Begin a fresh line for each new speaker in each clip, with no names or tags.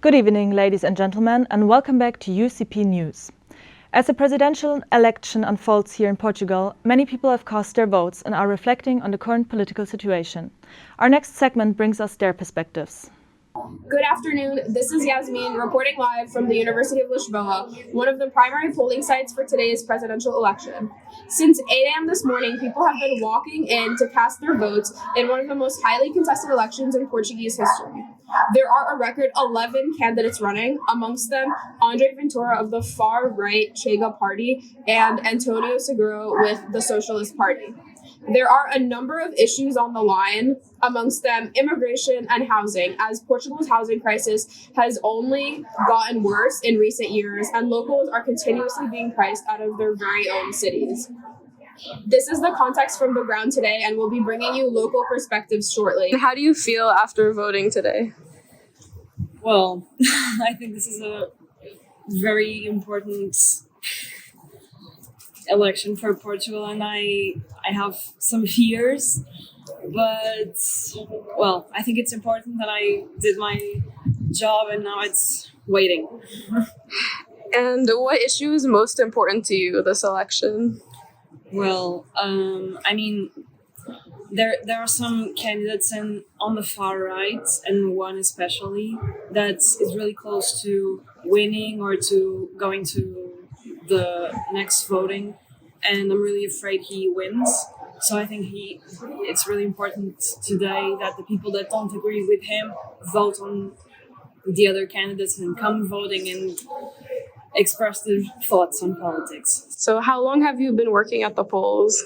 Good evening, ladies and gentlemen, and welcome back to UCP News. As the presidential election unfolds here in Portugal, many people have cast their votes and are reflecting on the current political situation. Our next segment brings us their perspectives.
Good afternoon, this is Yasmin reporting live from the University of Lisboa, one of the primary polling sites for today's presidential election. Since 8 a.m. this morning, people have been walking in to cast their votes in one of the most highly contested elections in Portuguese history. There are a record 11 candidates running, amongst them Andre Ventura of the far-right Chega party and Antonio Seguro with the Socialist Party. There are a number of issues on the line, amongst them immigration and housing, as Portugal's housing crisis has only gotten worse in recent years, and locals are continuously being priced out of their very own cities. This is the context from the ground today, and we'll be bringing you local perspectives shortly. How do you feel after voting today?
Well, I think this is a very important election for Portugal, and I have some fears, but well, I think it's important that I did my job and now it's waiting.
And what issue is most important to you this election?
Well, I mean, there are some candidates on the far right, and one especially that is really close to winning or to going to the next voting, and I'm really afraid he wins. So I think it's really important today that the people that don't agree with him vote on the other candidates and come voting and express their thoughts on politics.
So how long have you been working at the polls?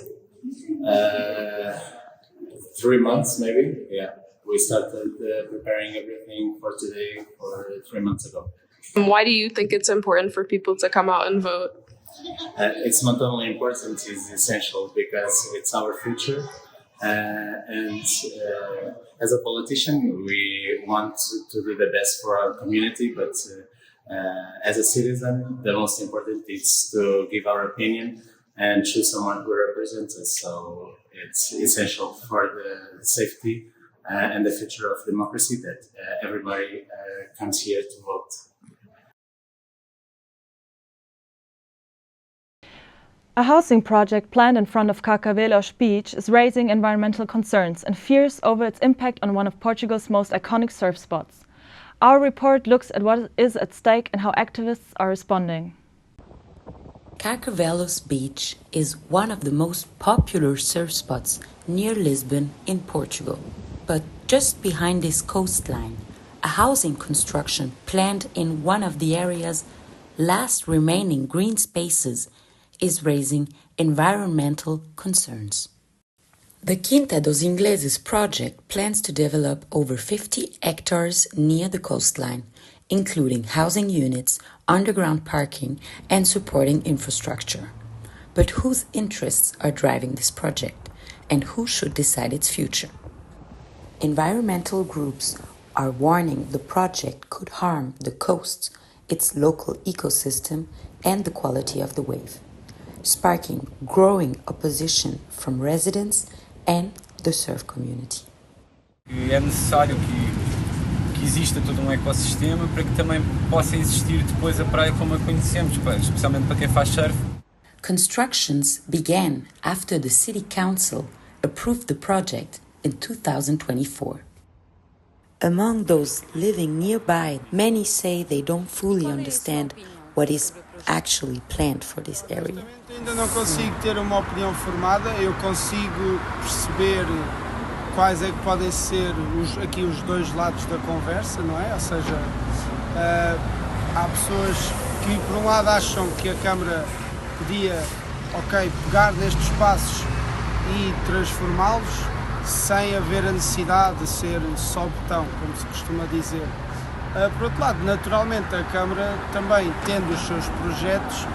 3 months, maybe. Yeah, we started preparing everything for today 3 months ago.
And why do you think it's important for people to come out and vote?
It's not only important, it's essential because it's our future. And as a politician, we want to do the best for our community, but as a citizen, the most important is to give our opinion and choose someone who represents us. So it's essential for the safety and the future of democracy that everybody comes here to vote.
A housing project planned in front of Carcavelos Beach is raising environmental concerns and fears over its impact on one of Portugal's most iconic surf spots. Our report looks at what is at stake and how activists are responding.
Carcavelos Beach is one of the most popular surf spots near Lisbon in Portugal. But just behind this coastline, a housing construction planned in one of the area's last remaining green spaces is raising environmental concerns. The Quinta dos Ingleses project plans to develop over 50 hectares near the coastline, including housing units, underground parking, and supporting infrastructure. But whose interests are driving this project, and who should decide its future? Environmental groups are warning the project could harm the coast, its local ecosystem, and the quality of the wave, sparking growing opposition from residents and the surf community.
É necessário que exista todo um ecossistema para que também possa existir depois a praia como a conhecemos, especialmente para quem faz surf.
Constructions began after the City Council approved the project in 2024. Among those living nearby, many say they don't fully understand what is actually planned for this area.
Ainda não consigo ter uma opinião formada, eu consigo perceber quais é que podem ser aqui os dois lados da conversa, não é? Ou seja, há pessoas que por um lado acham que a Câmara podia, pegar nestes espaços e transformá-los sem haver a necessidade de ser só botão, como se costuma dizer. Por outro lado, naturalmente, a Câmara também, tendo os seus projetos,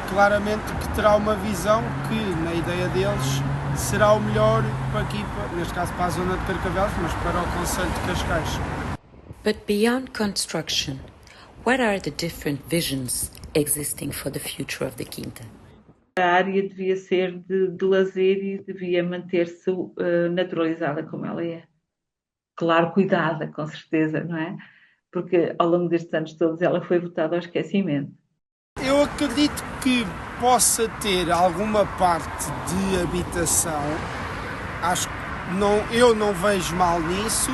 claramente que terá uma visão que, na ideia deles, será o melhor para aqui, neste caso para a zona de Carcavelos, mas para o concelho de Cascais.
But beyond construction, what are the different visions existing for the future of the Quinta?
A área devia ser de lazer e devia manter-se naturalizada como ela é. Claro, cuidada, com certeza, não é? porque ao longo destes anos todos ela foi votada ao esquecimento.
Eu acredito que possa ter alguma parte de habitação. Acho que eu não vejo mal nisso.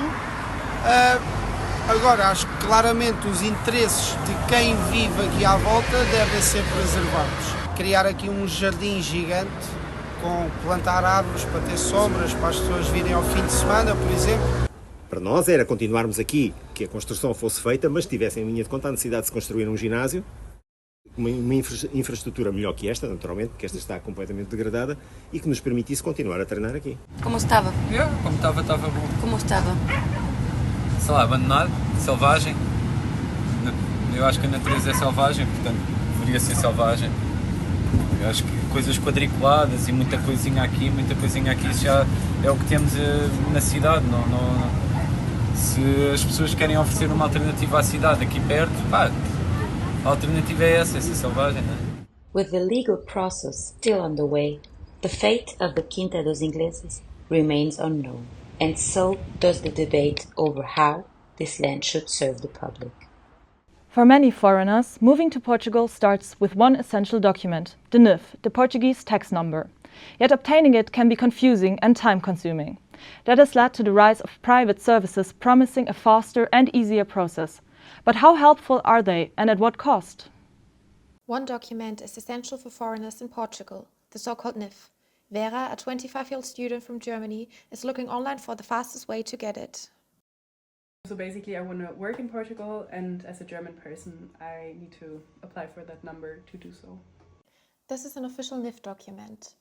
Agora, acho que claramente os interesses de quem vive aqui à volta devem ser preservados. Criar aqui um jardim gigante, com plantar árvores para ter sombras, para as pessoas virem ao fim de semana, por exemplo.
Para nós era continuarmos aqui, que a construção fosse feita, mas tivessem em linha de conta a necessidade de se construir um ginásio, uma infraestrutura melhor que esta, naturalmente, porque esta está completamente degradada, e que nos permitisse continuar a treinar aqui.
Como estava?
Como estava bom.
Como estava?
Sei lá, abandonado, selvagem. Eu acho que a natureza é selvagem, portanto, deveria ser selvagem. Eu acho que coisas quadriculadas e muita coisinha aqui, isso já é o que temos na cidade. Se as pessoas querem oferecer uma alternativa à cidade aqui perto, a alternativa é essa, ser selvagem, não é?
With the legal process still underway, the fate of the Quinta dos Ingleses remains unknown, and so does the debate over how this land should serve the public.
For many foreigners, moving to Portugal starts with one essential document, the NIF, the Portuguese tax number. Yet obtaining it can be confusing and time-consuming. That has led to the rise of private services promising a faster and easier process. But how helpful are they, and at what cost?
One document is essential for foreigners in Portugal, the so-called NIF. Vera, a 25-year-old student from Germany, is looking online for the fastest way to get it.
So basically I want to work in Portugal, and as a German person I need to apply for that number to do so.
This is an official NIF document.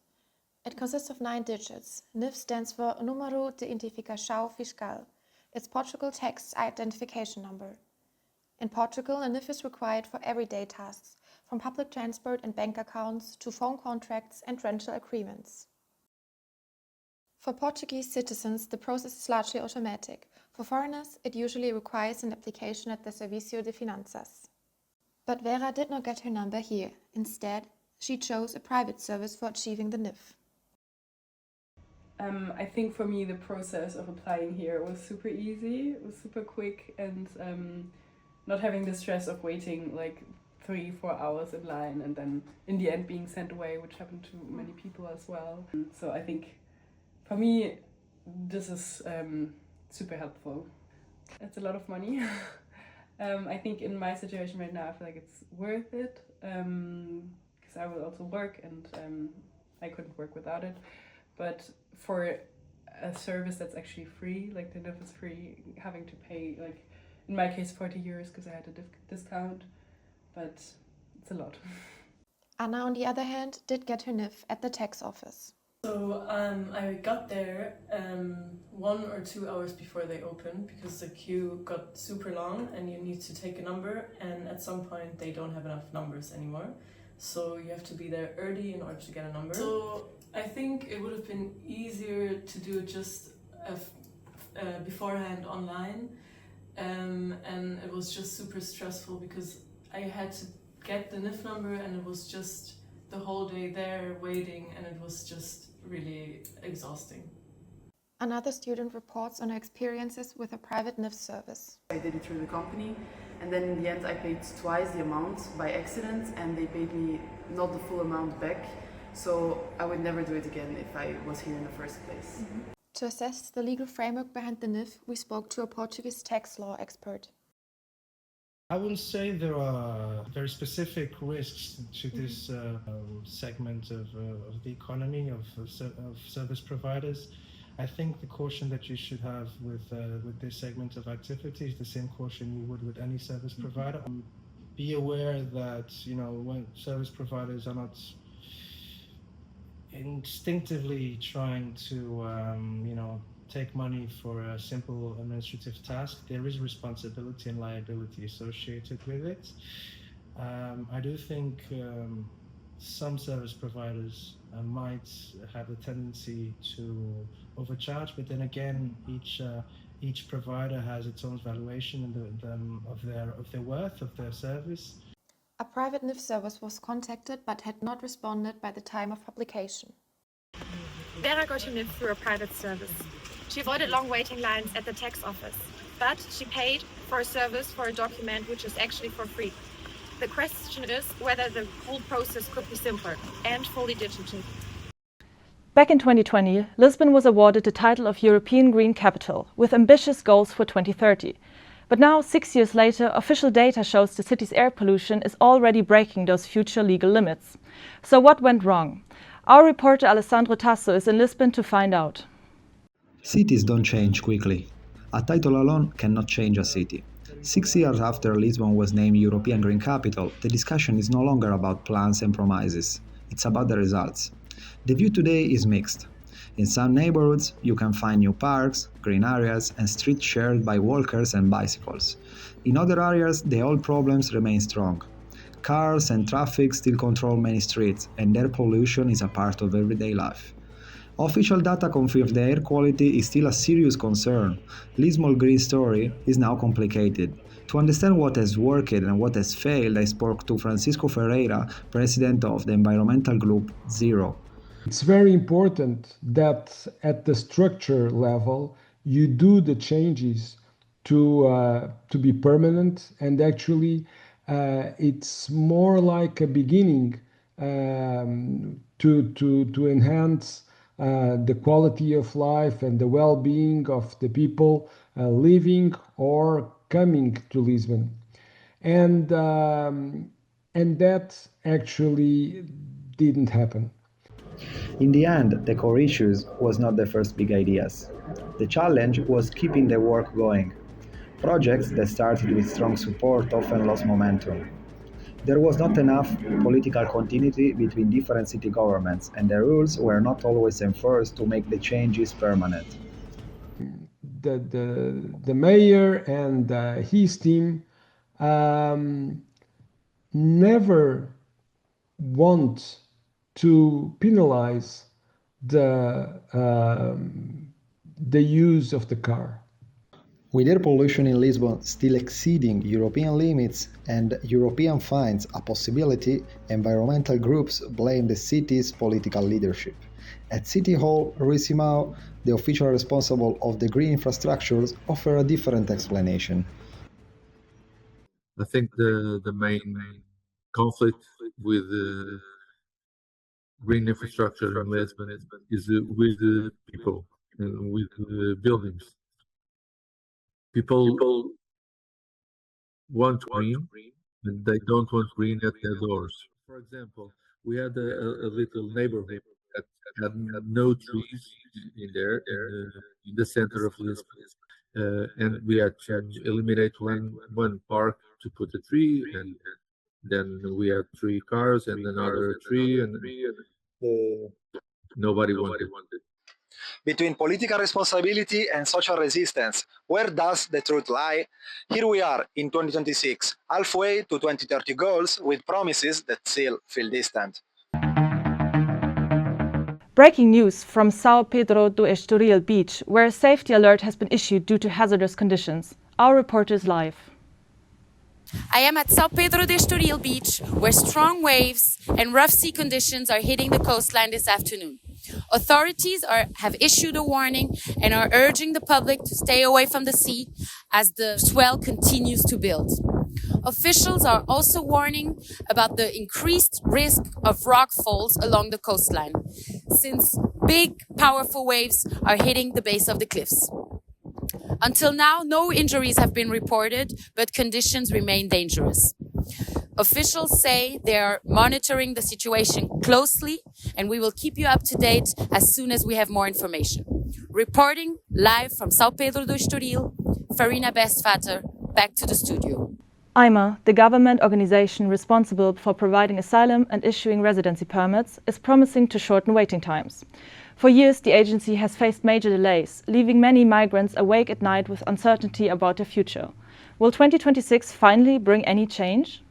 It consists of 9 digits. NIF stands for Número de Identificação Fiscal. It's Portugal tax identification number. In Portugal, a NIF is required for everyday tasks, from public transport and bank accounts to phone contracts and rental agreements. For Portuguese citizens, the process is largely automatic. For foreigners, it usually requires an application at the Serviço de Finanças. But Vera did not get her number here. Instead, she chose a private service for achieving the NIF.
I think for me the process of applying here was super easy, it was super quick, and not having the stress of waiting like 3-4 hours in line and then in the end being sent away, which happened to many people as well. So I think for me this is super helpful. It's a lot of money. I think in my situation right now I feel like it's worth it, because I will also work, and I couldn't work without it. But for a service that's actually free, like the NIF is free, having to pay, like in my case 40 euros because I had a discount, but it's a lot.
Anna, on the other hand, did get her NIF at the tax office.
So I got there 1 or 2 hours before they opened, because the queue got super long and you need to take a number, and at some point they don't have enough numbers anymore. So you have to be there early in order to get a number. So I think it would have been easier to do it just beforehand online, and it was just super stressful because I had to get the NIF number, and it was just the whole day there waiting, and it was just really exhausting.
Another student reports on her experiences with a private NIF service.
I did it through the company, and then in the end I paid twice the amount by accident, and they paid me not the full amount back. So I would never do it again if I was here in the first place.
To assess the legal framework behind the NIF, we spoke to a Portuguese tax law expert.
I will say there are very specific risks to this segment of the economy of service providers. I think the caution that you should have with this segment of activity is the same caution you would with any service provider. Be aware that when service providers are not instinctively trying to take money for a simple administrative task, there is responsibility and liability associated with it. I do think some service providers might have a tendency to overcharge, but then again, each provider has its own valuation of their worth of their service.
A private NIF service was contacted but had not responded by the time of publication.
Vera got her NIF through a private service. She avoided long waiting lines at the tax office.
but she paid for a service for a document which is actually for free. The question is whether the whole process could be simpler and fully digital.
Back in 2020, Lisbon was awarded the title of European Green Capital, with ambitious goals for 2030. But now, 6 years later, official data shows the city's air pollution is already breaking those future legal limits. So what went wrong? Our reporter Alessandro Tasso is in Lisbon to find out.
Cities don't change quickly. A title alone cannot change a city. 6 years after Lisbon was named European Green Capital, the discussion is no longer about plans and promises. It's about the results. The view today is mixed. In some neighborhoods, you can find new parks, green areas, and streets shared by walkers and bicycles. In other areas, the old problems remain strong. Cars and traffic still control many streets, and air pollution is a part of everyday life. Official data confirms the air quality is still a serious concern. Lisbon's green story is now complicated. To understand what has worked and what has failed, I spoke to Francisco Ferreira, president of the environmental group Zero.
It's very important that at the structure level, you do the changes to be permanent, and actually it's more like a beginning to enhance the quality of life and the well-being of the people living or coming to Lisbon, and that actually didn't happen.
In the end, the core issues was not the first big ideas. The challenge was keeping the work going. Projects that started with strong support often lost momentum. There was not enough political continuity between different city governments, and the rules were not always enforced to make the changes permanent.
The mayor and his team never want to penalize the use of the car.
With air pollution in Lisbon still exceeding European limits and European fines a possibility, environmental groups blame the city's political leadership. At City Hall, Rui Simão, the official responsible of the green infrastructures, offer a different explanation.
I think the main conflict with green infrastructure in Lisbon is with the people and with the buildings. People want green, and they don't want green at their doors. For example, we had a little neighborhood that had no trees in there, in the center of Lisbon, and we had to eliminate one park to put a tree, and then we had 3 cars and another tree, and nobody wanted.
Between political responsibility and social resistance, where does the truth lie? Here we are in 2026, halfway to 2030 goals with promises that still feel distant.
Breaking news from São Pedro do Estoril beach, where a safety alert has been issued due to hazardous conditions. Our reporter is live.
I am at São Pedro de Estoril beach, where strong waves and rough sea conditions are hitting the coastline this afternoon. Authorities have issued a warning and are urging the public to stay away from the sea as the swell continues to build. Officials are also warning about the increased risk of rock falls along the coastline, since big, powerful waves are hitting the base of the cliffs. Until now, no injuries have been reported, but conditions remain dangerous. Officials say they are monitoring the situation closely, and we will keep you up to date as soon as we have more information. Reporting live from São Pedro do Estoril, Farina Bestvater, back to the studio.
IMA, the government organization responsible for providing asylum and issuing residency permits, is promising to shorten waiting times. For years, the agency has faced major delays, leaving many migrants awake at night with uncertainty about their future. Will 2026 finally bring any change?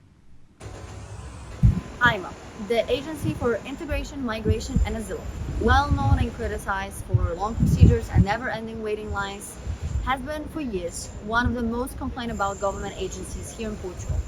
IMA, the Agency for Integration, Migration and Asylum, well known and criticized for long procedures and never-ending waiting lines, has been for years one of the most complained about government agencies here in Portugal.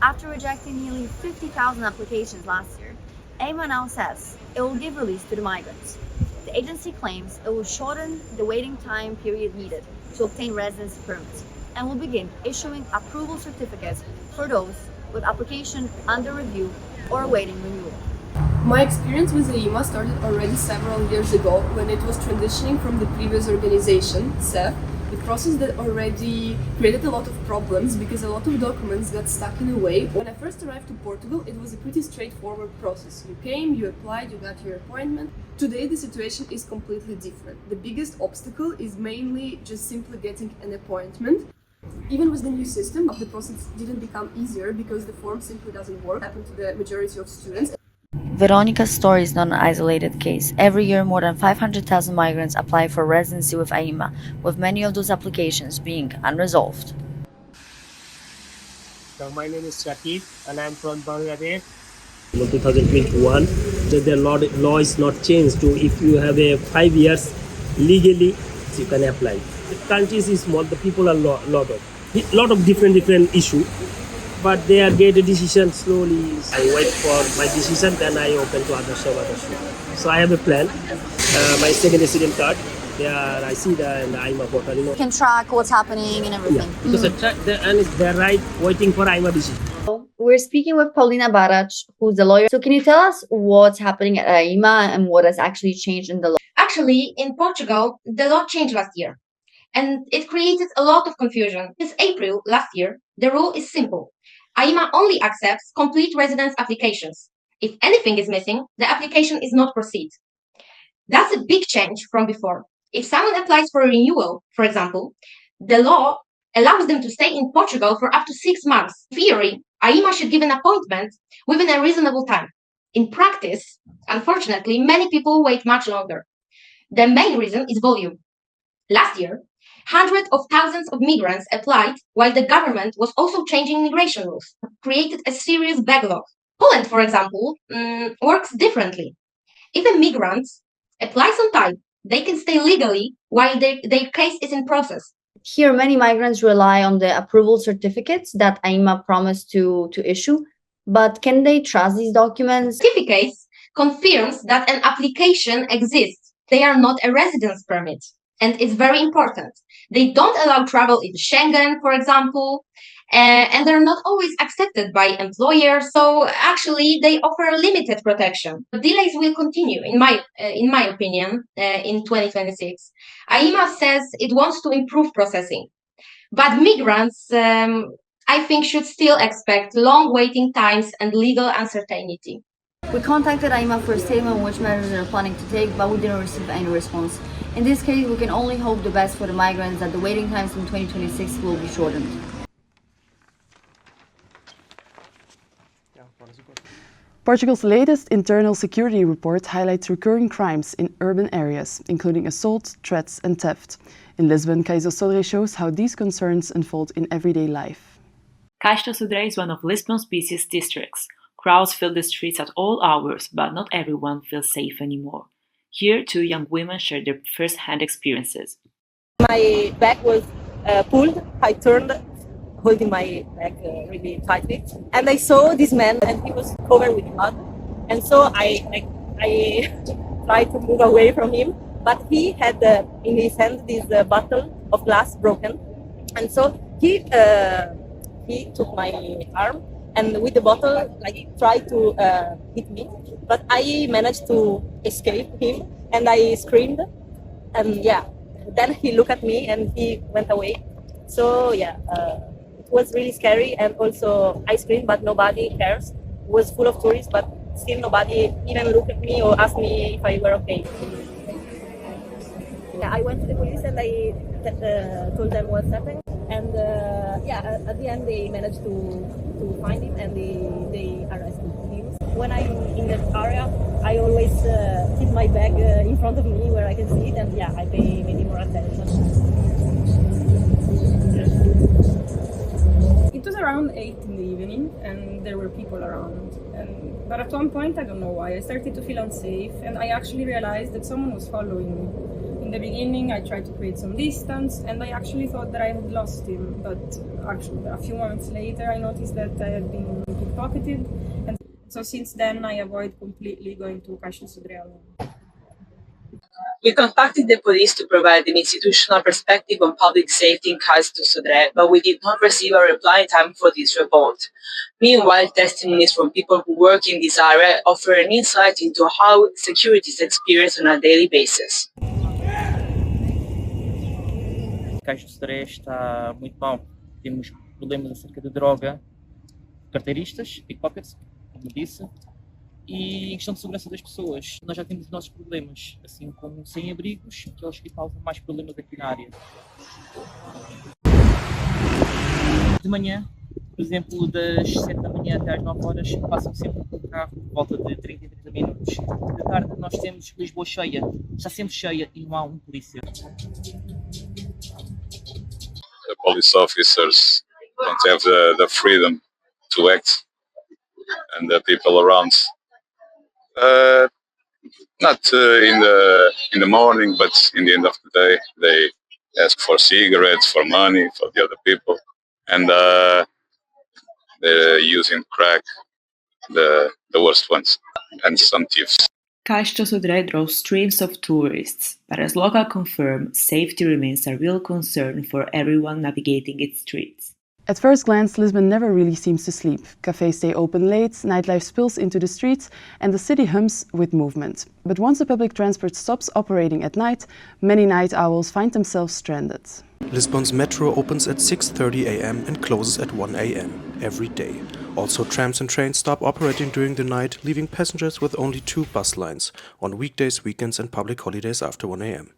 After rejecting nearly 50,000 applications last year, IMA now says it will give release to the migrants. The agency claims it will shorten the waiting time period needed to obtain residency permits. and will begin issuing approval certificates for those with application under review or awaiting renewal.
My experience with AIMA started already several years ago when it was transitioning from the previous organization, CEF, a process that already created a lot of problems because a lot of documents got stuck in a way. When I first arrived to Portugal, it was a pretty straightforward process. You came, you applied, you got your appointment. Today the situation is completely different. The biggest obstacle is mainly just simply getting an appointment. Even with the new system, the process didn't become easier because the form simply doesn't work. It happened to the majority of students.
Veronica's story is not an isolated case. Every year, more than 500,000 migrants apply for residency with AIMA, with many of those applications being unresolved.
So my name is Shakib and I'm from Bangladesh. In 2021, the law is not changed to if you have a 5 years legally, you can apply. The countries is small, the people are lot of different issue, but they are get a decision slowly. I wait for my decision, then I open to other show. So I have a plan. My second resident card. There I see the AIMA portal.
You can track what's happening and everything.
Yeah, because they're right waiting for AIMA decision.
We're speaking with Paulina Barac, who's a lawyer. So can you tell us what's happening at AIMA and what has actually changed in the law?
Actually, in Portugal, the law changed last year, and it created a lot of confusion. Since April last year, the rule is simple. AIMA only accepts complete residence applications. If anything is missing, the application is not proceed. That's a big change from before. If someone applies for a renewal, for example, the law allows them to stay in Portugal for up to 6 months. In theory, AIMA should give an appointment within a reasonable time. In practice, unfortunately, many people wait much longer. The main reason is volume. Last year, hundreds of thousands of migrants applied while the government was also changing migration rules, created a serious backlog. Poland, for example, works differently. If a migrant applies on time, they can stay legally while their case is in process.
Here, many migrants rely on the approval certificates that AIMA promised to issue, but can they trust these documents?
Certificates confirms that an application exists. They are not a residence permit. And it's very important. They don't allow travel in Schengen, for example, and they're not always accepted by employers. So actually, they offer limited protection. The delays will continue, in my opinion, in 2026. AIMA says it wants to improve processing, but migrants, I think, should still expect long waiting times and legal uncertainty.
We contacted AIMA for a statement on which measures they're planning to take, but we didn't receive any response. In this case, we can only hope the best for the migrants, that the waiting times in 2026 will be shortened.
Portugal's latest internal security report highlights recurring crimes in urban areas, including assault, threats and theft. In Lisbon, Caixa Sodré shows how these concerns unfold in everyday life.
Caixa Sodré is one of Lisbon's busiest districts. Crowds fill the streets at all hours, but not everyone feels safe anymore. Here, two young women share their first-hand experiences.
My bag was pulled. I turned, holding my bag really tightly, and I saw this man, and he was covered with blood. And so I tried to move away from him, but he had in his hand this bottle of glass broken, and so he took my arm. And with the bottle, tried to hit me, but I managed to escape him, and I screamed, and then he looked at me and he went away. So it was really scary, and also I screamed, but nobody cares. It was full of tourists, but still nobody even looked at me or asked me if I were okay. I went to the police and I told them what's happening, and at the end they managed to find him and they arrested him. When I'm in that area, I always keep my bag in front of me where I can see it, and I pay maybe more attention.
It was around 8 in the evening and there were people around. But at one point, I don't know why, I started to feel unsafe, and I actually realized that someone was following me. In the beginning, I tried to create some distance, and I actually thought that I had lost him. But actually, a few moments later, I noticed that I had been pickpocketed, and so since then, I avoid completely going to Caixa Sodré alone.
We contacted the police to provide an institutional perspective on public safety in Caixo de Sodré, but we did not receive a reply in time for this report. Meanwhile, testimonies from people who work in this area offer an insight into how security is experienced on a daily basis.
Caixo de Sodré está muito mal. Temos problemas acerca de droga, carteiristas, pickpockets, como disse, e em questão de segurança das pessoas. Nós já temos os nossos problemas, assim como sem-abrigos, que é os que causam mais problemas aqui na área. De manhã, por exemplo, das 7 da manhã até às 9 horas, passam sempre com o carro por volta de 30 minutos. De tarde, nós temos Lisboa cheia, está sempre cheia e não há um polícia.
The police officers don't have the freedom to act, and the people around, not in the morning, but in the end of the day, they ask for cigarettes, for money, for the other people, and they're using crack, the worst ones, and some thieves.
Caixo de Sodré draws streams of tourists, but as locals confirm, safety remains a real concern for everyone navigating its streets.
At first glance, Lisbon never really seems to sleep. Cafes stay open late, nightlife spills into the streets, and the city hums with movement. But once the public transport stops operating at night, many night owls find themselves stranded.
Lisbon's metro opens at 6:30 a.m. and closes at 1 a.m. every day. Also, trams and trains stop operating during the night, leaving passengers with only 2 bus lines on weekdays, weekends and public holidays after 1 a.m.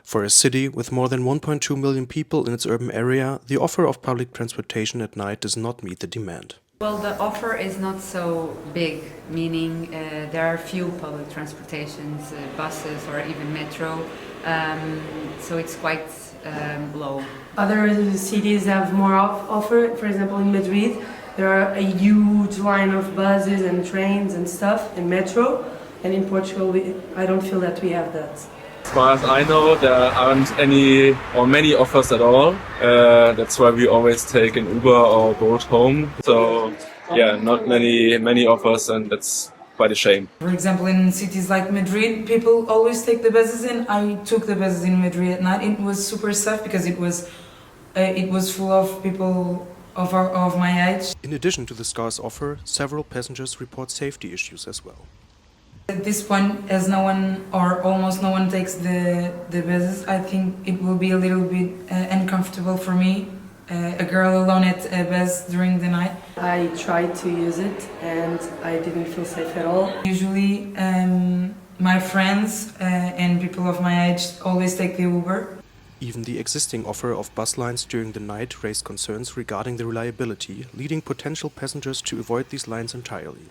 For a city with more than 1.2 million people in its urban area, the offer of public transportation at night does not meet the demand.
Well, the offer is not so big, meaning there are few public transportations, buses or even metro, so it's quite low.
Other cities have more offer. For example, in Madrid, there are a huge line of buses and trains and stuff, and metro. And in Portugal, I don't feel that we have that.
As far as I know, there aren't any or many offers at all. That's why we always take an Uber or Bolt home. So yeah, not many offers, and that's quite a shame.
For example, in cities like Madrid, people always take the buses in. I took the buses in Madrid at night. It was super safe because it was full of people of my age.
In addition to the scarce offer, several passengers report safety issues as well.
At this point, as no one or almost no one takes the buses, I think it will be a little bit uncomfortable for me, a girl alone at a bus during the night.
I tried to use it and I didn't feel safe at all.
Usually, my friends and people of my age always take the Uber.
Even the existing offer of bus lines during the night raised concerns regarding the reliability, leading potential passengers to avoid these lines entirely.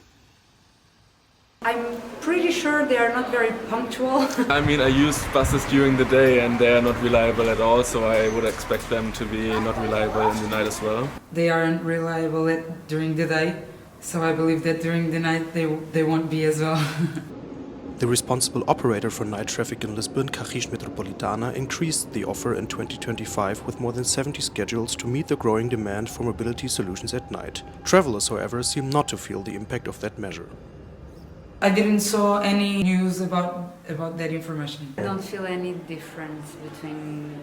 I'm pretty sure they are not very punctual.
I mean, I use buses during the day and they are not reliable at all, so I would expect them to be not reliable in the night as well.
They aren't reliable during the day, so I believe that during the night they won't be as well.
The responsible operator for night traffic in Lisbon, Caixo Metropolitana, increased the offer in 2025 with more than 70 schedules to meet the growing demand for mobility solutions at night. Travelers, however, seem not to feel the impact of that measure.
I didn't saw any news about that information.
I don't feel any difference between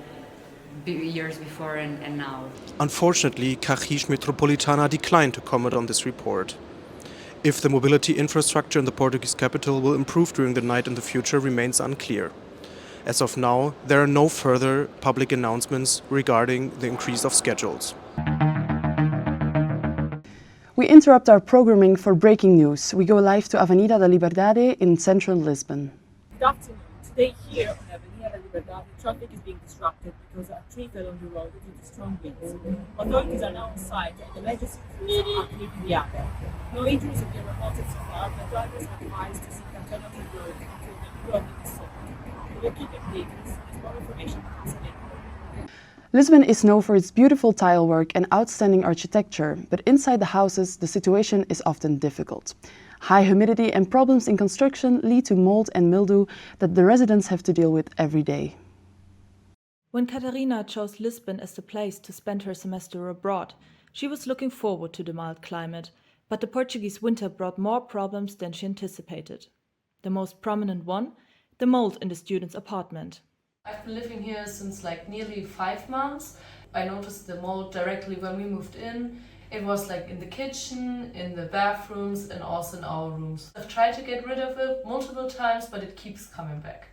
years before and now.
Unfortunately, Caixo Metropolitana declined to comment on this report. If the mobility infrastructure in the Portuguese capital will improve during the night in the future remains unclear. As of now, there are no further public announcements regarding the increase of schedules.
We interrupt our programming for breaking news. We go live to Avenida da Liberdade in central Lisbon.
Good afternoon. Today here on Avenida da Liberdade, traffic is being disrupted because a tree fell on the road due to strong winds. Authorities are now on site and emergency crews are clearing the area. No injuries have been reported so far, but drivers are advised to seek alternative roads until the problem is solved. We will keep updated with more information comes in.
Lisbon is known for its beautiful tile work and outstanding architecture, but inside the houses the situation is often difficult. High humidity and problems in construction lead to mold and mildew that the residents have to deal with every day. When Catarina chose Lisbon as the place to spend her semester abroad, she was looking forward to the mild climate, but the Portuguese winter brought more problems than she anticipated. The most prominent one,
the mold in the student's apartment.
I've been living here since like nearly 5 months. I noticed the mold directly when we moved in. It was like in the kitchen, in the bathrooms, and also in our rooms. I've tried to get rid of it multiple times, but it keeps coming back.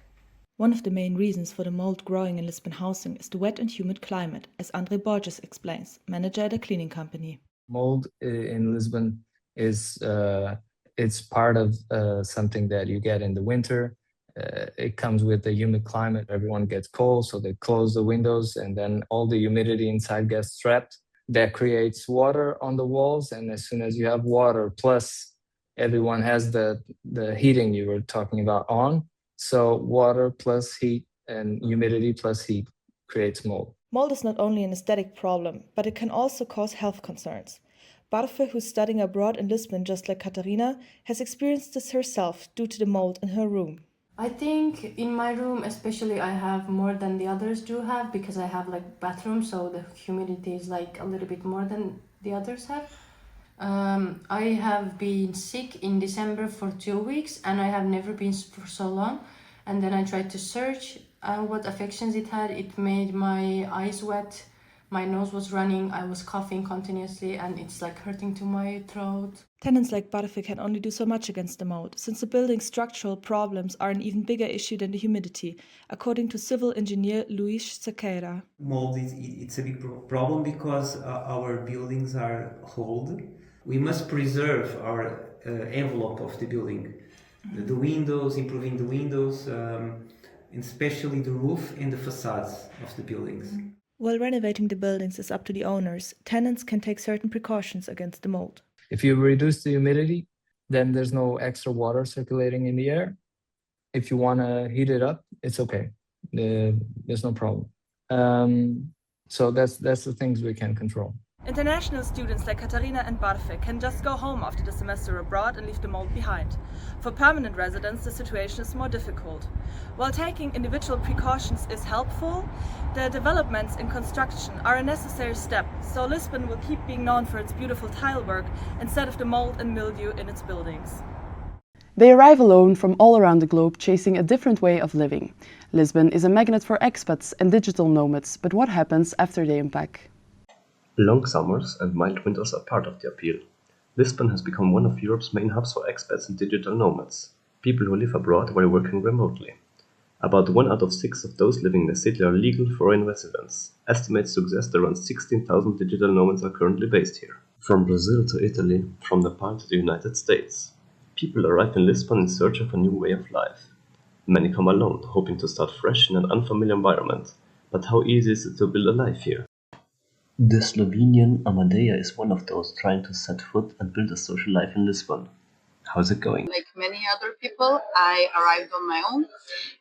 One of the main reasons for the mold growing in Lisbon housing is the wet and humid climate, as Andre Borges explains, manager at a cleaning company.
Mold in Lisbon is it's part of something that you get in the winter. It comes with the humid climate. Everyone gets cold, so they close the windows, and then all the humidity inside gets trapped. That creates water on the walls, and as soon as you have water, plus everyone has the heating you were talking about on. So water plus heat and humidity plus heat creates mold.
Mold is not only an aesthetic problem, but it can also cause health concerns. Barfe, who's studying abroad in Lisbon just like Katarina, has experienced this herself due to the mold in her room.
I think in my room especially I have more than the others do have, because I have like bathroom, so the humidity is like a little bit more than the others have. I have been sick in December for 2 weeks, and I have never been for so long. And then I tried to search what affections it had. It made my eyes wet, my nose was running, I was coughing continuously, and it's like hurting to my throat.
Tenants like Barfe can only do so much against the mold, since the building's structural problems are an even bigger issue than the humidity, according to civil engineer Luis Sequeira.
Mold it's a big problem because our buildings are old. We must preserve our envelope of the building. The windows, improving the windows, and especially the roof and the facades of the buildings.
While renovating the buildings is up to the owners, tenants can take certain precautions against the mold.
If you reduce the humidity, then there's no extra water circulating in the air. If you want to heat it up, it's okay. There's no problem. So that's the things we can control.
International students like Katarina and Barfe can just go home after the semester abroad and leave the mold behind. For permanent residents, the situation is more difficult. While taking individual precautions is helpful, the developments in construction are a necessary step, so Lisbon will keep being known for its beautiful tilework instead of the mold and mildew in its buildings.
They arrive alone from all around the globe, chasing a different way of living. Lisbon is a magnet for expats and digital nomads, but what happens after they unpack?
Long summers and mild winters are part of the appeal. Lisbon has become one of Europe's main hubs for expats and digital nomads, people who live abroad while working remotely. About 1 out of 6 of those living in the city are legal foreign residents. Estimates suggest around 16,000 digital nomads are currently based here. From Brazil to Italy, from Nepal to the United States, people arrive in Lisbon in search of a new way of life. Many come alone, hoping to start fresh in an unfamiliar environment. But how easy is it to build a life here? The Slovenian Amadea is one of those trying to set foot and build a social life in Lisbon. How's it going?
Like many other people, I arrived on my own.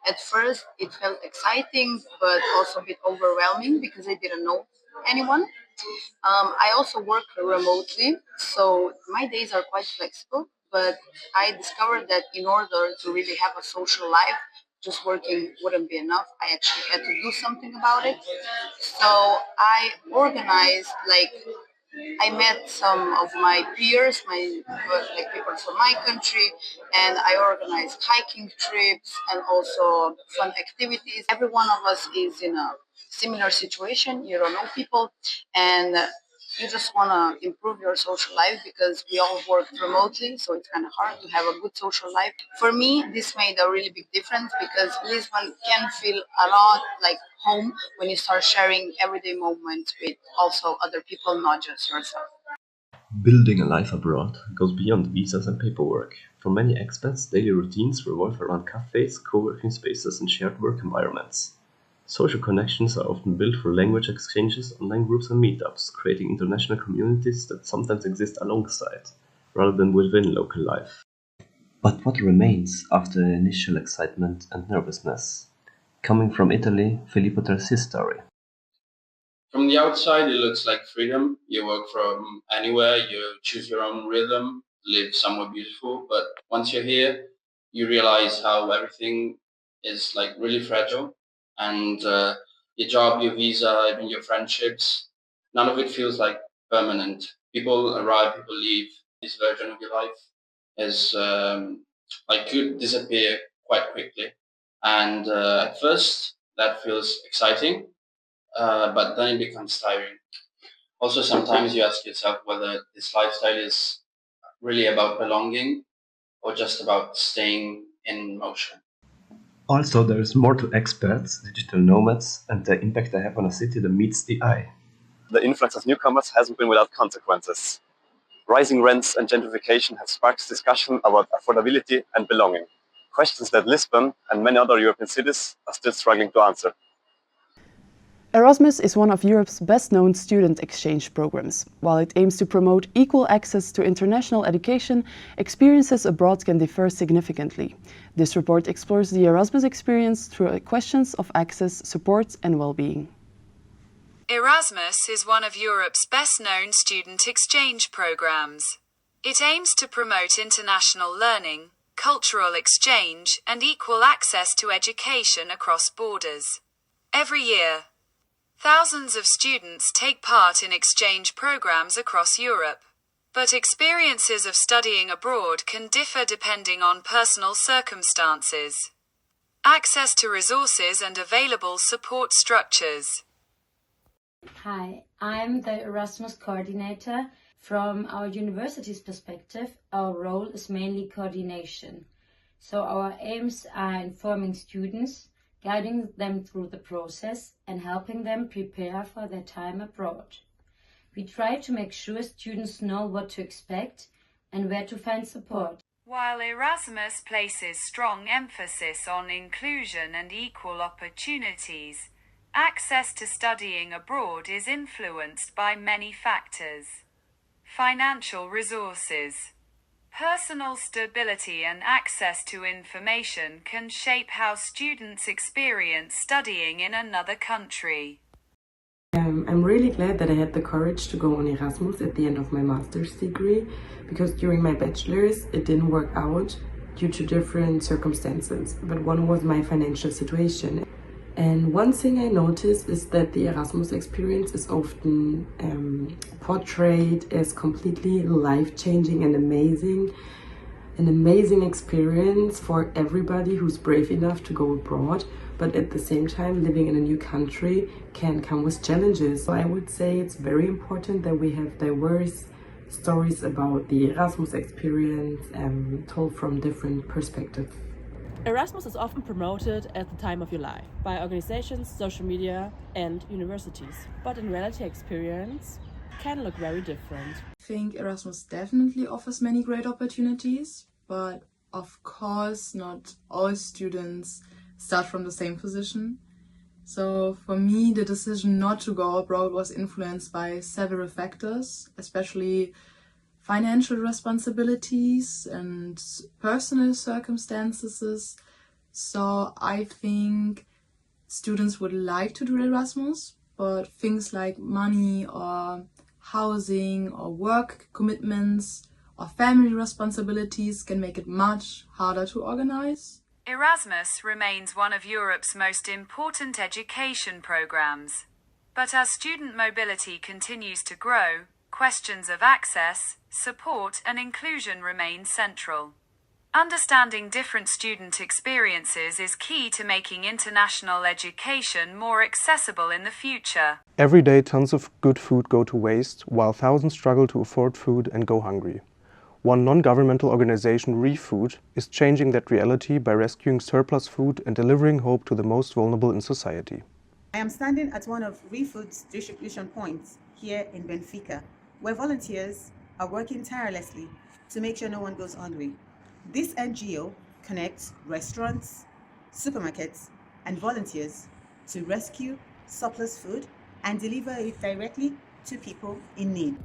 At first, it felt exciting, but also a bit overwhelming because I didn't know anyone. I also work remotely, so my days are quite flexible, but I discovered that in order to really have a social life, just working wouldn't be enough. I actually had to do something about it. So I organized, I met some of my peers, like people from my country, and I organized hiking trips and also fun activities. Every one of us is in a similar situation. You don't know people, and you just want to improve your social life because we all work remotely, so it's kind of hard to have a good social life. For me, this made a really big difference because Lisbon can feel a lot like home when you start sharing everyday moments with also other people, not just yourself.
Building a life abroad goes beyond visas and paperwork. For many expats, daily routines revolve around cafes, co-working spaces, and shared work environments. Social connections are often built through language exchanges, online groups, and meetups, creating international communities that sometimes exist alongside, rather than within local life. But what remains after the initial excitement and nervousness? Coming from Italy, Filippo tells his story.
From the outside, it looks like freedom. You work from anywhere, you choose your own rhythm, live somewhere beautiful. But once you're here, you realize how everything is really fragile. And your job, your visa, even your friendships, none of it feels permanent. People arrive, people leave. This version of your life is could disappear quite quickly. And at first, that feels exciting, but then it becomes tiring. Also, sometimes you ask yourself whether this lifestyle is really about belonging or just about staying in motion.
Also, there is more to expats, digital nomads, and the impact they have on a city that meets the eye.
The influx of newcomers hasn't been without consequences. Rising rents and gentrification have sparked discussion about affordability and belonging, questions that Lisbon and many other European cities are still struggling to answer.
Erasmus is one of Europe's best-known student exchange programs. While it aims to promote equal access to international education, experiences abroad can differ significantly. This report explores the Erasmus experience through questions of access, support and well-being.
Erasmus is one of Europe's best-known student exchange programs. It aims to promote international learning, cultural exchange, and equal access to education across borders. Every year, thousands of students take part in exchange programs across Europe. But experiences of studying abroad can differ depending on personal circumstances, access to resources and available support structures.
Hi, I'm the Erasmus coordinator. From our university's perspective, our role is mainly coordination. So our aims are informing students, guiding them through the process and helping them prepare for their time abroad. We try to make sure students know what to expect and where to find support.
While Erasmus places strong emphasis on inclusion and equal opportunities, access to studying abroad is influenced by many factors. Financial resources, personal stability and access to information can shape how students experience studying in another country.
I'm really glad that I had the courage to go on Erasmus at the end of my master's degree, because during my bachelor's it didn't work out due to different circumstances, but one was my financial situation. And one thing I noticed is that the Erasmus experience is often portrayed as completely life-changing and amazing. An amazing experience for everybody who's brave enough to go abroad, but at the same time living in a new country can come with challenges. So I would say it's very important that we have diverse stories about the Erasmus experience told from different perspectives.
Erasmus is often promoted at the time of your life by organizations, social media and universities, but in reality experience can look very different.
I think Erasmus definitely offers many great opportunities, but of course not all students start from the same position. So for me, the decision not to go abroad was influenced by several factors, especially financial responsibilities and personal circumstances. So I think students would like to do Erasmus, but things like money or housing or work commitments or family responsibilities can make it much harder to organize.
Erasmus remains one of Europe's most important education programs. But as student mobility continues to grow, questions of access, support and inclusion remain central. Understanding different student experiences is key to making international education more accessible in the future.
Every day tons of good food go to waste, while thousands struggle to afford food and go hungry. One non-governmental organization, ReFood, is changing that reality by rescuing surplus food and delivering hope to the most vulnerable in society.
I am standing at one of ReFood's distribution points here in Benfica, where volunteers are working tirelessly to make sure no one goes hungry. This NGO connects restaurants, supermarkets, and volunteers to rescue surplus food and deliver it directly to people in need.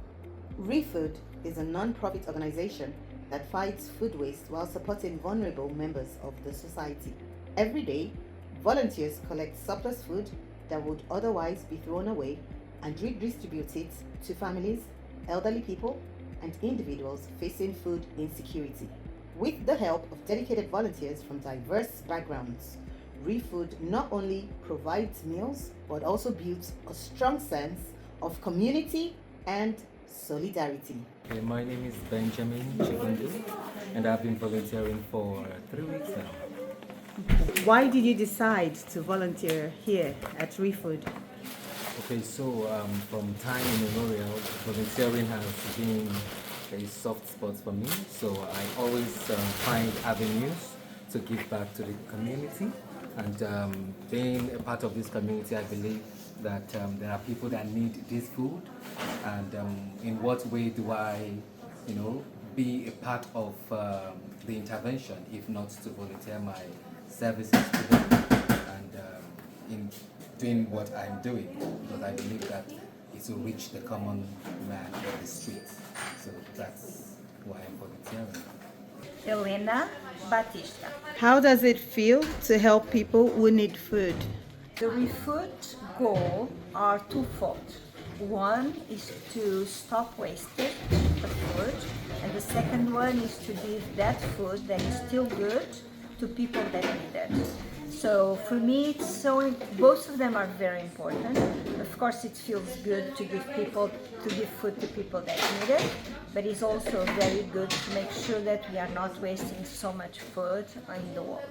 ReFood is a non-profit organization that fights food waste while supporting vulnerable members of the society. Every day, volunteers collect surplus food that would otherwise be thrown away and redistribute it to families, elderly people, and individuals facing food insecurity. With the help of dedicated volunteers from diverse backgrounds, ReFood not only provides meals, but also builds a strong sense of community and solidarity.
Okay, my name is Benjamin Chikundu, and I've been volunteering for 3 weeks now.
Why did you decide to volunteer here at ReFood?
Okay, so from time immemorial, volunteering has been a soft spot for me. So I always find avenues to give back to the community. And being a part of this community, I believe that there are people that need this food. And in what way do I, be a part of the intervention, if not to volunteer my services to them, and in doing what I'm doing, because I believe that it will reach the common man on the street. So that's why I'm volunteering.
Helena Batista.
How does it feel to help people who need food?
The ReFood goal are twofold. One is to stop wastage of food, and the second one is to give that food that is still good to people that need it. So for me, both of them are very important. Of course, it feels good to give food to people that need it, but it's also very good to make sure that we are not wasting so much food in the world.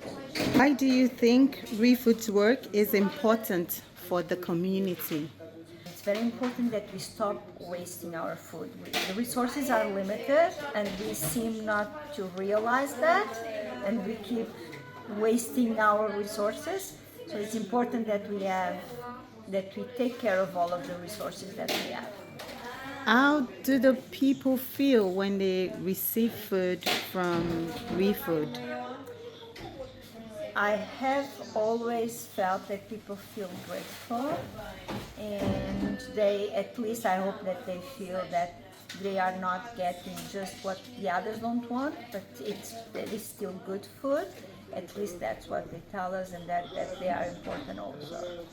Why do you think ReFood's work is important for the community?
It's very important that we stop wasting our food. The resources are limited, and we seem not to realize that, and we keep wasting our resources. So it's important that we take care of all of the resources that we have.
How do the people feel when they receive food from ReFood?
I have always felt that people feel grateful, and at least I hope that they feel that they are not getting just what the others don't want, but it is still good food. At least that's what they tell us, and that they are important also.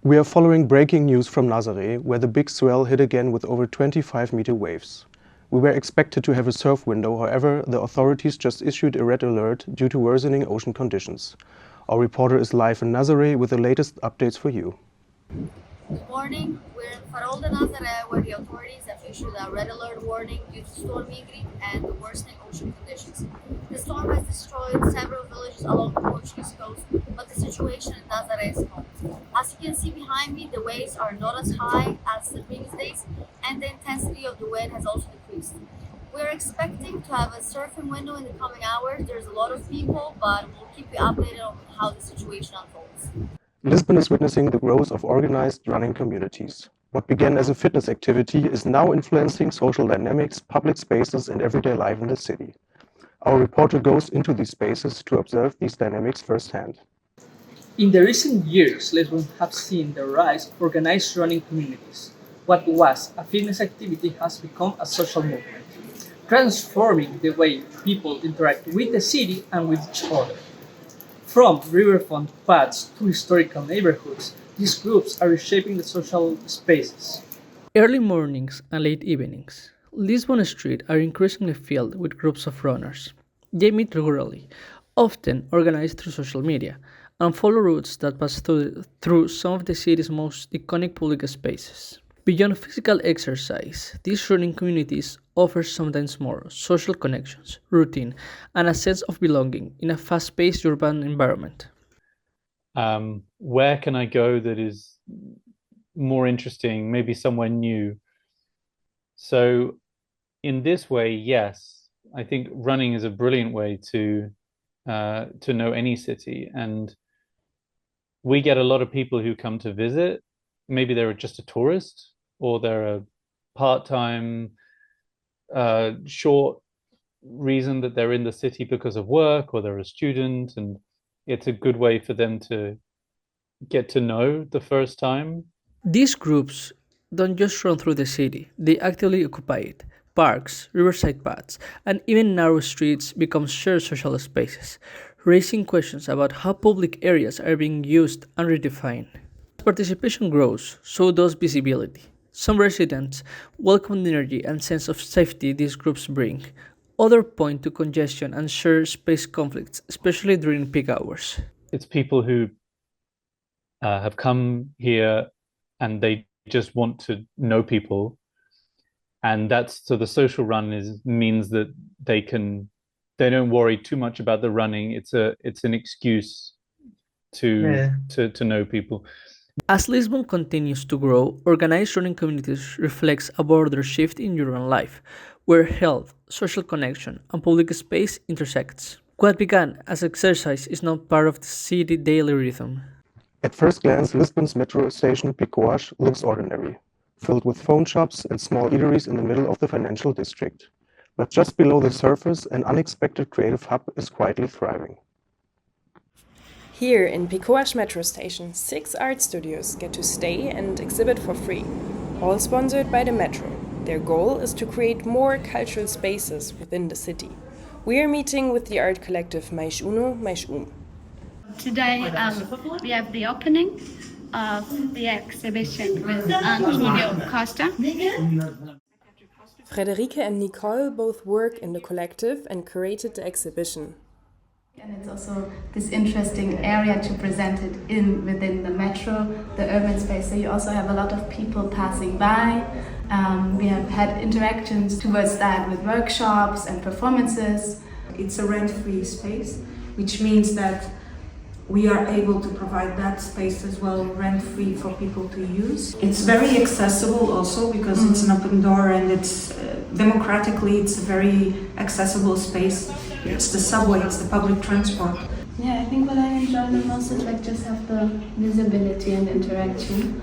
We are following breaking news from Nazaré, where the big swell hit again with over 25-meter waves. We were expected to have a surf window, however, the authorities just issued a red alert due to worsening ocean conditions. Our reporter is live in Nazaré with the latest updates for you.
Good morning. We're in Farol de Nazaré, where the authorities have issued a red alert warning due to storm Ingrid and the worsening ocean conditions. The storm has destroyed several villages along the Portuguese coast, but the situation in Nazaré is calm. As you can see behind me, the waves are not as high as the previous days, and the intensity of the wind has also decreased. We're expecting to have a surfing window in the coming hours. There's a lot of people, but we'll keep you updated on how the situation unfolds.
Lisbon is witnessing the growth of organized running communities. What began as a fitness activity is now influencing social dynamics, public spaces, and everyday life in the city. Our reporter goes into these spaces to observe these dynamics firsthand.
In the recent years, Lisbon has seen the rise of organized running communities. What was a fitness activity has become a social movement, transforming the way people interact with the city and with each other. From riverfront paths to historical neighborhoods, these groups are reshaping the social spaces. Early mornings and late evenings, Lisbon streets are increasingly filled with groups of runners. They meet regularly, often organized through social media, and follow routes that pass through some of the city's most iconic public spaces. Beyond physical exercise, these running communities offer sometimes more social connections, routine, and a sense of belonging in a fast-paced urban environment.
Where can I go that is more interesting, maybe somewhere new? So in this way, yes, I think running is a brilliant way to know any city. And we get a lot of people who come to visit. Maybe they're just a tourist, or they're a part-time, short reason that they're in the city because of work, or they're a student, and it's a good way for them to get to know the first time.
These groups don't just run through the city, they actively occupy it. Parks, riverside paths, and even narrow streets become shared social spaces, raising questions about how public areas are being used and redefined. As participation grows, so does visibility. Some residents welcome the energy and sense of safety these groups bring. Others point to congestion and shared space conflicts, especially during peak hours.
It's people who have come here and they just want to know people, and so the social run means that they can they don't worry too much about the running. It's an excuse to know people.
As Lisbon continues to grow, organized running communities reflects a broader shift in urban life, where health, social connection, and public space intersects. What began as exercise is now part of the city daily rhythm.
At first glance, Lisbon's metro station Picoas looks ordinary, filled with phone shops and small eateries in the middle of the financial district. But just below the surface, an unexpected creative hub is quietly thriving.
Here in Picoas metro station, 6 art studios get to stay and exhibit for free, all sponsored by the metro. Their goal is to create more cultural spaces within the city. We are meeting with the art collective Mais Uno, Mais
Today we have the opening of the exhibition with Antonio Costa.
Frederike and Nicole both work in the collective and created the exhibition.
And it's also this interesting area to present it within the metro, the urban space. So you also have a lot of people passing by. We have had interactions towards that with workshops and performances.
It's a rent-free space, which means that we are able to provide that space as well rent-free for people to use. It's very accessible also because it's an open door and it's democratically, it's a very accessible space. It's the subway, it's the public transport.
Yeah, I think what I enjoy the most is like just have the visibility and interaction.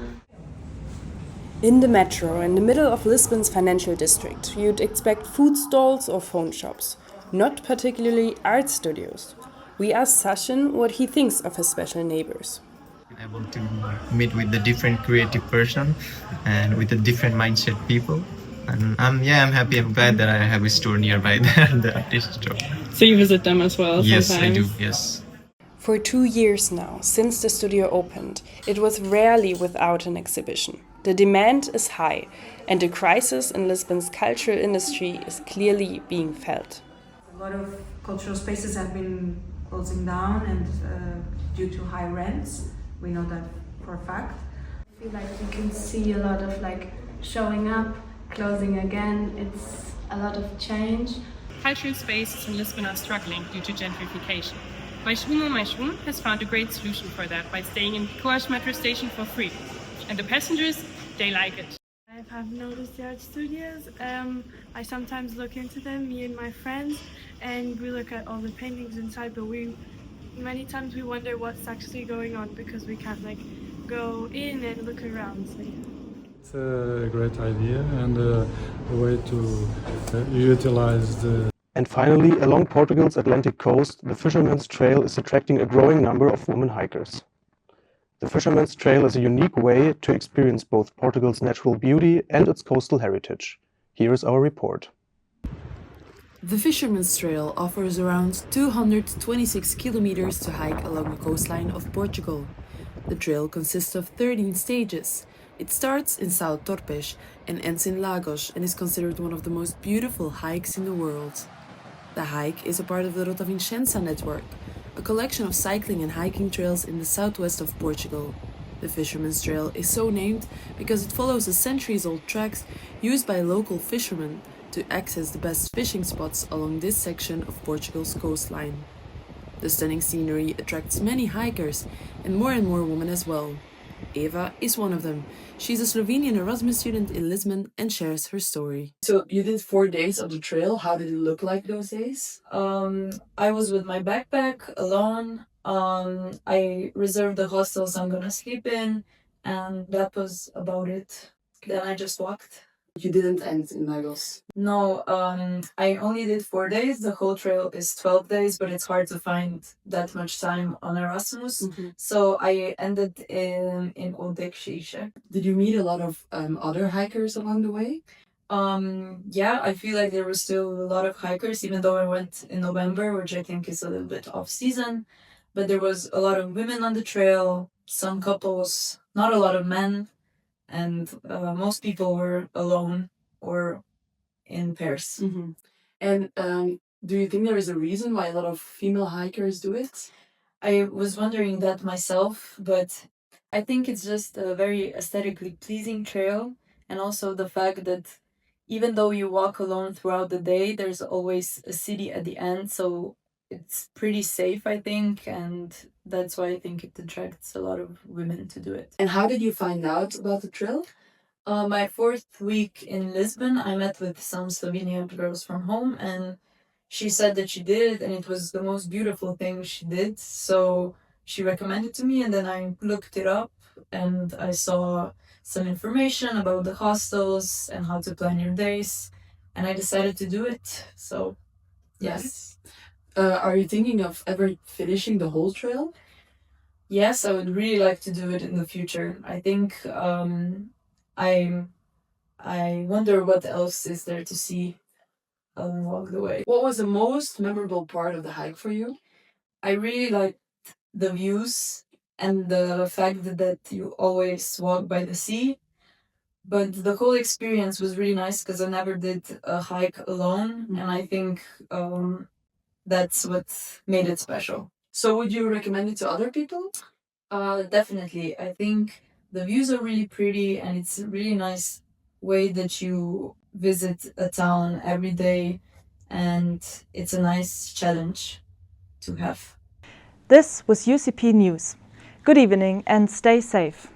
In the metro, in the middle of Lisbon's financial district, you'd expect food stalls or phone shops, not particularly art studios. We asked Sachin what he thinks of his special neighbors.
Able to meet with the different creative person and with the different mindset people. And I'm happy, I'm glad that I have a store nearby there, the artist store.
So you visit them as well
Yes,
sometimes?
I do, yes.
For 2 years now, since the studio opened, it was rarely without an exhibition. The demand is high, and the crisis in Lisbon's cultural industry is clearly being felt.
A lot of cultural spaces have been closing down and due to high rents. We know that for a fact.
I feel like you can see a lot of like showing up, closing again. It's a lot of change.
Cultural spaces in Lisbon are struggling due to gentrification. Mais Uno has found a great solution for that by staying in Picoas metro station for free. And the passengers, they like it.
I've noticed the art studios. I sometimes look into them, me and my friends, and we look at all the paintings inside, but many times we wonder what's actually going on because we can't like go in and look around. So, yeah.
It's a great idea and a way to utilize the...
And finally, along Portugal's Atlantic coast, the Fisherman's Trail is attracting a growing number of women hikers. The Fisherman's Trail is a unique way to experience both Portugal's natural beauty and its coastal heritage. Here is our report.
The Fisherman's Trail offers around 226 kilometers to hike along the coastline of Portugal. The trail consists of 13 stages. It starts in São Torpes and ends in Lagos and is considered one of the most beautiful hikes in the world. The hike is a part of the Rota Vincença network, a collection of cycling and hiking trails in the southwest of Portugal. The Fisherman's Trail is so named because it follows the centuries-old tracks used by local fishermen to access the best fishing spots along this section of Portugal's coastline. The stunning scenery attracts many hikers and more women as well. Eva is one of them. She's a Slovenian Erasmus student in Lisbon and shares her story.
So you did 4 days of the trail. How did it look like those days?
I was with my backpack alone. I reserved the hostels I'm gonna sleep in, and that was about it. Then I just walked.
You didn't end in Lagos?
No, I only did 4 days. The whole trail is 12 days, but it's hard to find that much time on Erasmus. So I ended in Odeksheshe.
Did you meet a lot of other hikers along the way?
Yeah, I feel like there was still a lot of hikers, even though I went in November, which I think is a little bit off season. But there was a lot of women on the trail, some couples, not a lot of men. And most people were alone or in pairs.
And do you think there is a reason why a lot of female hikers do it?
I was wondering that myself, but I think it's just a very aesthetically pleasing trail. And also the fact that even though you walk alone throughout the day, there's always a city at the end, so it's pretty safe, I think, and that's why I think it attracts a lot of women to do it.
And how did you find out about the trail?
My 4th week in Lisbon, I met with some Slovenian girls from home, and she said that she did it, and it was the most beautiful thing she did. So she recommended to me, and then I looked it up, and I saw some information about the hostels and how to plan your days, and I decided to do it. So, yes.
Are you thinking of ever finishing the whole trail?
Yes, I would really like to do it in the future. I think I wonder what else is there to see along the way.
What was the most memorable part of the hike for you?
I really liked the views and the fact that you always walk by the sea. But the whole experience was really nice because I never did a hike alone, and I think that's what made it special.
So would you recommend it to other people?
Definitely. I think the views are really pretty, and it's a really nice way that you visit a town every day, and it's a nice challenge to have.
This was UCP News. Good evening and stay safe.